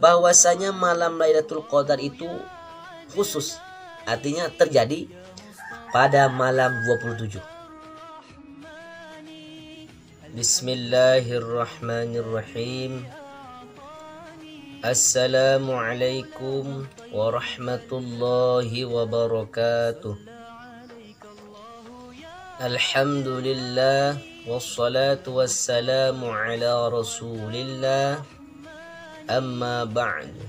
bahwasanya malam Lailatul Qadar itu khusus, artinya terjadi pada malam 27. Bismillahirrahmanirrahim. Assalamualaikum warahmatullahi wabarakatuh. Alhamdulillah wassalatu wassalamu ala rasulillah, amma ba'du.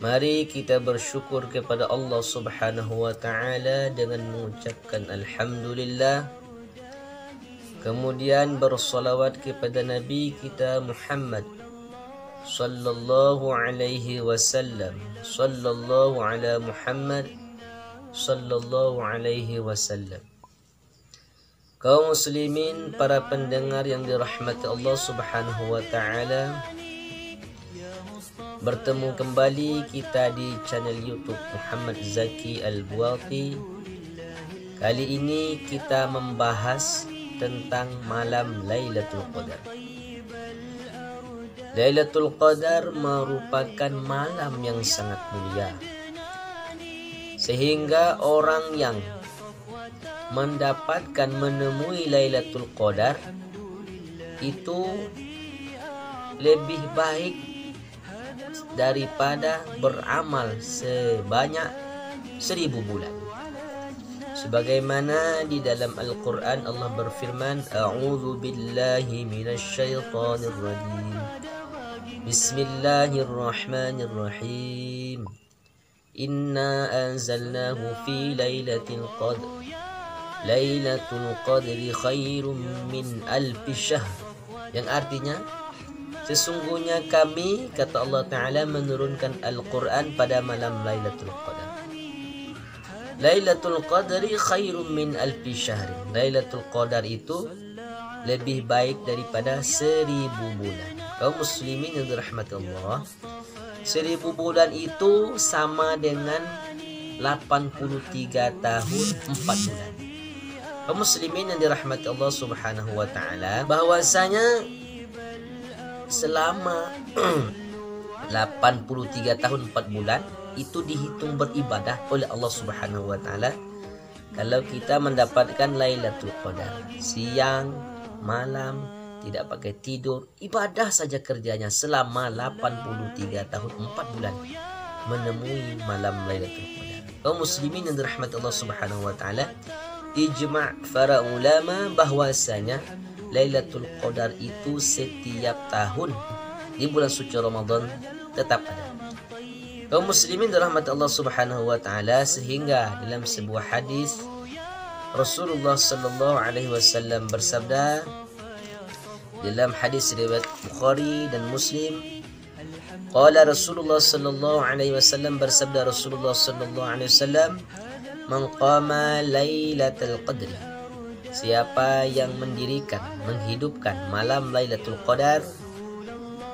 Mari kita bersyukur kepada Allah Subhanahu wa ta'ala dengan mengucapkan alhamdulillah. Kemudian bersolawat kepada Nabi kita Muhammad sallallahu alaihi wasallam. Sallallahu ala Muhammad sallallahu alaihi wasallam. Kaum muslimin, para pendengar yang dirahmati Allah Subhanahu wa ta'ala, bertemu kembali kita di channel YouTube Muhammad Zaki Al-Buati. Kali ini kita membahas tentang malam Lailatul Qadar. Lailatul Qadar merupakan malam yang sangat mulia, sehingga orang yang mendapatkan menemui Lailatul Qadar itu lebih baik daripada beramal sebanyak 1000 bulan. Sebagaimana di dalam Al-Quran Allah berfirman, A'udzu billahi minasyaitonir rajim. Bismillahirrahmanirrahim. Inna anzalnahu fi lailatul qadr. Lailatul qadri khairum min alfi syahr. Yang artinya, sesungguhnya kami, kata Allah Ta'ala, menurunkan Al-Quran pada malam Lailatul Qadar. Lailatul Qadri khairum min alfi syahr. Lailatul Qadar itu lebih baik daripada 1000 bulan. Kaum muslimin yang dirahmati Allah, 1000 bulan itu sama dengan 83 tahun 4 bulan. Kaum muslimin yang dirahmati Allah Subhanahu wa ta'ala, bahwasanya selama 83 tahun 4 bulan itu dihitung beribadah oleh Allah Subhanahu wa ta'ala. Kalau kita mendapatkan Lailatul Qadar, siang, malam, tidak pakai tidur, ibadah saja kerjanya selama 83 tahun 4 bulan menemui malam Lailatul Qadar. Kaum muslimin yang dirahmati Allah Subhanahu wa ta'ala, ijma' para ulama bahwasanya Lailatul Qadar itu setiap tahun di bulan suci Ramadan tetap ada. Kaum muslimin dirahmati Allah Subhanahu wa ta'ala, sehingga dalam sebuah hadis Rasulullah sallallahu alaihi wasallam bersabda dalam hadis riwayat Bukhari dan Muslim, qala Rasulullah sallallahu alaihi wasallam, bersabda Rasulullah sallallahu alaihi wasallam, man qama lailatul qadri, siapa yang mendirikan, menghidupkan malam Lailatul Qadar,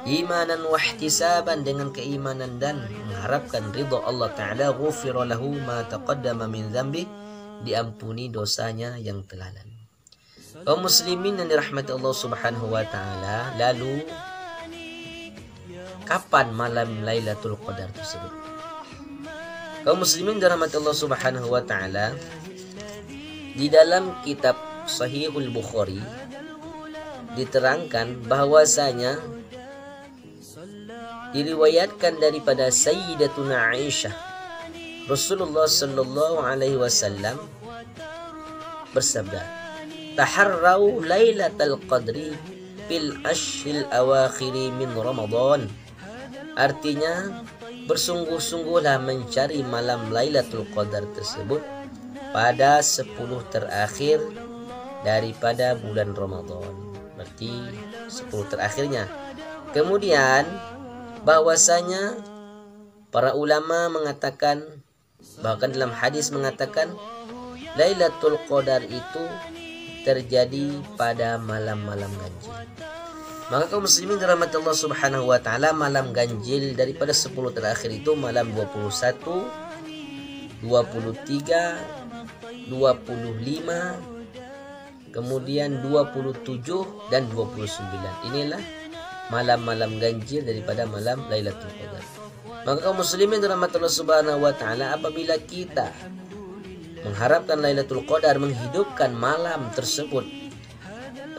imanan wa ihtisaban, dengan keimanan dan mengharapkan ridha Allah Ta'ala, ghufira lahu ma taqaddama min dzambi, diampuni dosanya yang telah lalu. Kaum muslimin yang dirahmati Allah Subhanahu wa ta'ala, lalu kapan malam Lailatul Qadar tersebut? Kaum muslimin dirahmati Allah Subhanahu wa ta'ala, di dalam kitab Sahihul Bukhari diterangkan bahwasanya diriwayatkan daripada Sayyidatuna Aisyah, Rasulullah sallallahu alaihi wasallam bersabda, taharrau lailatul qadri fil ashril awakhiri min Ramadan. Artinya, bersungguh-sungguhlah mencari malam Lailatul Qadar tersebut pada 10 terakhir daripada bulan Ramadan. Berarti 10 terakhirnya. Kemudian bahwasanya para ulama mengatakan, bahkan dalam hadis mengatakan, Lailatul Qadar itu terjadi pada malam-malam ganjil. Maka kaum muslimin dirahmati Allah Subhanahu wa ta'ala, malam ganjil daripada 10 terakhir itu malam 21, 23, 25, kemudian 27 dan 29. Inilah malam-malam ganjil daripada malam Lailatul Qadar. Maka kaum muslimin dirahmati Allah Subhanahu wa taala, apabila kita mengharapkan Lailatul Qadar, menghidupkan malam tersebut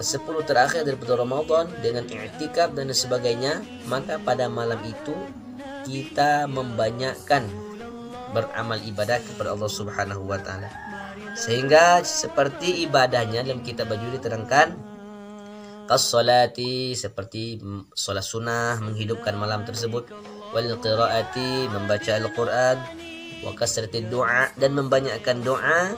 10 terakhir daripada Ramadan dengan i'tikaf dan sebagainya, maka pada malam itu kita membanyakkan beramal ibadah kepada Allah Subhanahu wa taala. Sehingga seperti ibadahnya dalam kitab Bajuri diterangkan, qas-salati, seperti salat sunnah, menghidupkan malam tersebut, wal qiraati, membaca Al-Qur'an, wa kasratid du'a, dan membanyakkan doa,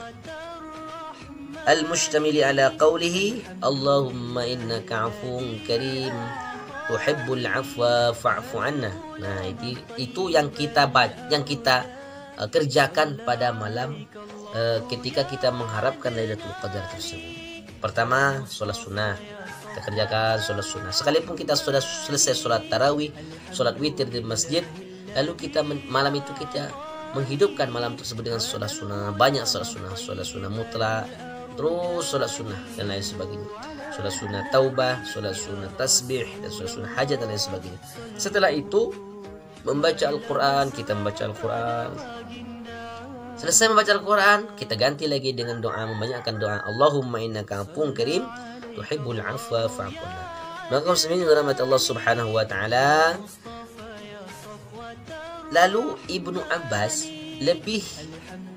al-mustamili ala qawlihi Allahumma innaka afuwun karim tuhibbul afwa fa'fu anna. Nah, itu yang kita kerjakan pada malam ketika kita mengharapkan Lailatul Qadar tersebut. Pertama, sholat sunnah. Kita kerjakan sholat sunnah. Sekalipun kita sudah selesai sholat tarawih, sholat witir di masjid, lalu kita malam itu kita menghidupkan malam tersebut dengan sholat sunnah. Banyak sholat sunnah mutlak, terus sholat sunnah dan lain sebagainya. Sholat sunnah taubah, sholat sunnah tasbih, dan sholat sunnah hajat dan lain sebagainya. Setelah itu membaca Al-Quran, kita membaca Al-Quran. Selesai membaca Al-Quran, kita ganti lagi dengan doa, membanyakkan doa Allahumma innaka afuwun karim tuhibbul afwa fa'fu anna. Maka muslimin dirahmati Allah Subhanahu wa taala, lalu Ibnu Abbas lebih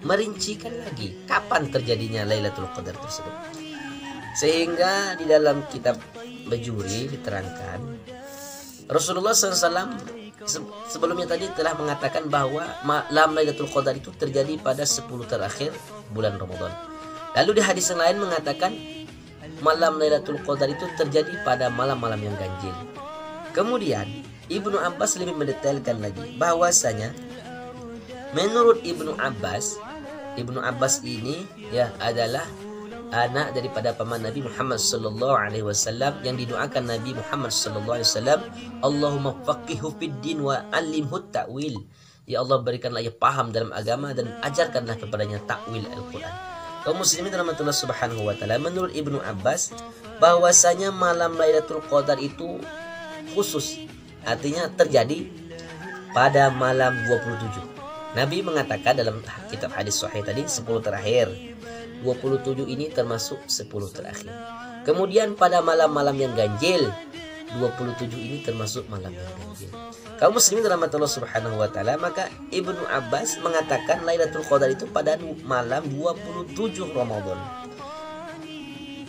merincikan lagi kapan terjadinya Lailatul Qadar tersebut. Sehingga di dalam kitab Bajuri diterangkan, Rasulullah SAW sebelumnya tadi telah mengatakan bahwa malam Lailatul Qadar itu terjadi pada 10 terakhir bulan Ramadan. Lalu di hadis yang lain mengatakan malam Lailatul Qadar itu terjadi pada malam-malam yang ganjil. Kemudian Ibnu Abbas lebih mendetailkan lagi bahwasanya menurut Ibnu Abbas ini ya adalah anak daripada paman Nabi Muhammad sallallahu alaihi wasallam, yang didoakan Nabi Muhammad sallallahu alaihi wasallam, Allahumma faqihhu fid din wa 'allimhu ta'wil. Ya Allah, berikanlah ia paham dalam agama dan ajarkanlah kepadanya takwil Al-Qur'an. Kaum muslimin rahmatullah subhanahu wa taala, menurut Ibnu Abbas bahwasanya malam Lailatul Qadar itu khusus, artinya terjadi pada malam 27. Nabi mengatakan dalam kitab hadis sahih tadi 10 terakhir. 27 ini termasuk 10 terakhir. Kemudian pada malam-malam yang ganjil, 27 ini termasuk malam yang ganjil. Kaum muslimin rahmatullah subhanahu wa taala, maka Ibnu Abbas mengatakan Lailatul Qadar itu pada malam 27 Ramadan.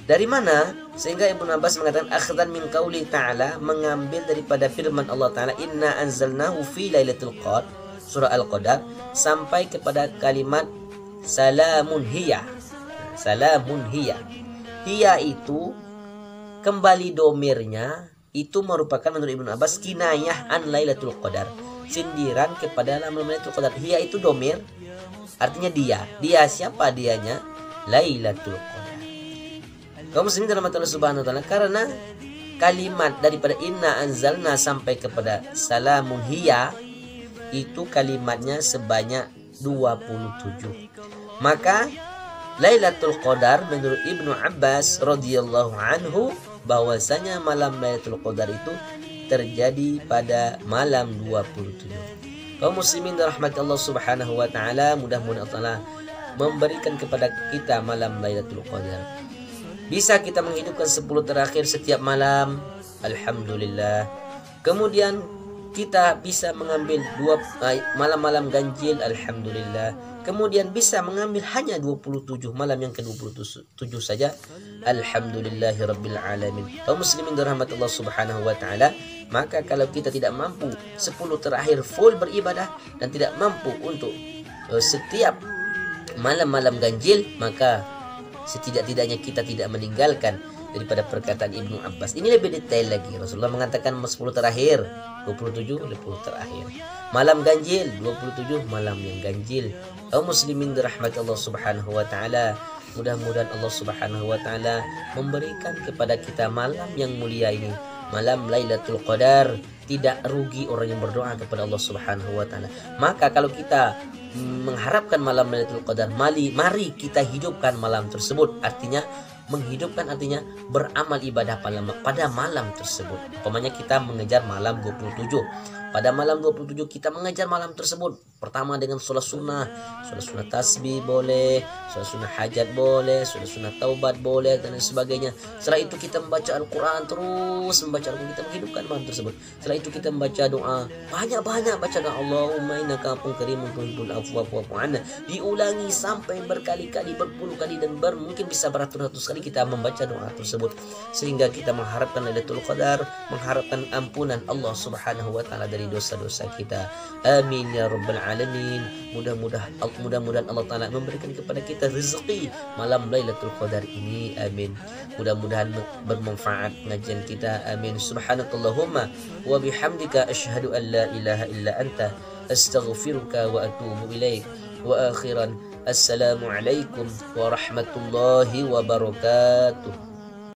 Dari mana? Sehingga Ibnu Abbas mengatakan akhdan min qauli ta'ala, mengambil daripada firman Allah Ta'ala, inna anzalnahu fi lailatul qadar, surah Al-Qadar, sampai kepada kalimat salamun hiya. Salamun hiya. Hiya itu kembali domirnya itu merupakan menurut Ibnu Abbas kinayah an Lailatul Qadar, sindiran kepada malam Lailatul Qadar. Hiya itu domir, artinya dia. Dia siapa dianya? Lailatul Qadar. Kaum muslimin dalam Allah Subhanahu wa taala, karena kalimat daripada inna anzalna sampai kepada salamun hiya itu kalimatnya sebanyak 27. Maka Lailatul Qadar menurut Ibnu Abbas radhiyallahu anhu bahwasanya malam Lailatul Qadar itu terjadi pada malam 27. Kaum muslimin rahmat Allah Subhanahu wa taala, mudah-mudahan Allah memberikan kepada kita malam Lailatul Qadar. Bisa kita menghidupkan 10 terakhir setiap malam, alhamdulillah. Kemudian kita bisa mengambil malam-malam ganjil, alhamdulillah. Kemudian bisa mengambil hanya 27 malam yang ke-27 saja, alhamdulillahirabbil alamin. Kaum muslimin dirahmatillah subhanahu wa taala, maka kalau kita tidak mampu 10 terakhir full beribadah dan tidak mampu untuk setiap malam-malam ganjil, maka setidak-tidaknya kita tidak meninggalkan daripada perkataan Ibnu Abbas. Ini lebih detail lagi. Rasulullah mengatakan 10 terakhir, 27 10 terakhir. Malam ganjil 27 malam yang ganjil. Kaum muslimin dirahmati Allah Subhanahu wa taala, mudah-mudahan Allah Subhanahu wa taala memberikan kepada kita malam yang mulia ini, malam Lailatul Qadar. Tidak rugi orang yang berdoa kepada Allah Subhanahu wa taala. Maka kalau kita mengharapkan malam Lailatul Qadar, mari kita hidupkan malam tersebut. Artinya Menghidupkan artinya beramal ibadah pada malam tersebut. Umpamanya kita mengejar malam 27. Pada malam 27 kita mengejar malam tersebut. Pertama dengan sholat sunnah tasbih boleh, sholat sunnah hajat boleh, sholat sunnah taubat boleh, dan sebagainya. Setelah itu kita membaca Al-Quran, terus membaca Al-Quran, kita menghidupkan malam tersebut. Setelah itu kita membaca doa, banyak-banyak baca doa, Allahumma innaka afuwwun karimun tuhibbul afwa fa'fu anna. Diulangi sampai berkali-kali, berpuluh kali, dan mungkin bisa beratus-ratus kali kita membaca doa tersebut, sehingga kita mengharapkan Lailatul Qadar, mengharapkan ampunan Allah Subhanahu wa taala dari dosa-dosa kita. Amin ya rabbal alamin. Mudah-mudahan Allah taala memberikan kepada kita rezeki malam Lailatul Qadar ini. Amin. Mudah-mudahan bermanfaat pengajian kita. Amin. Subhanakallahumma wa bihamdika asyhadu an la ilaha illa anta astaghfiruka wa atubu ilaik. Wa akhiran assalamualaikum warahmatullahi wabarakatuh.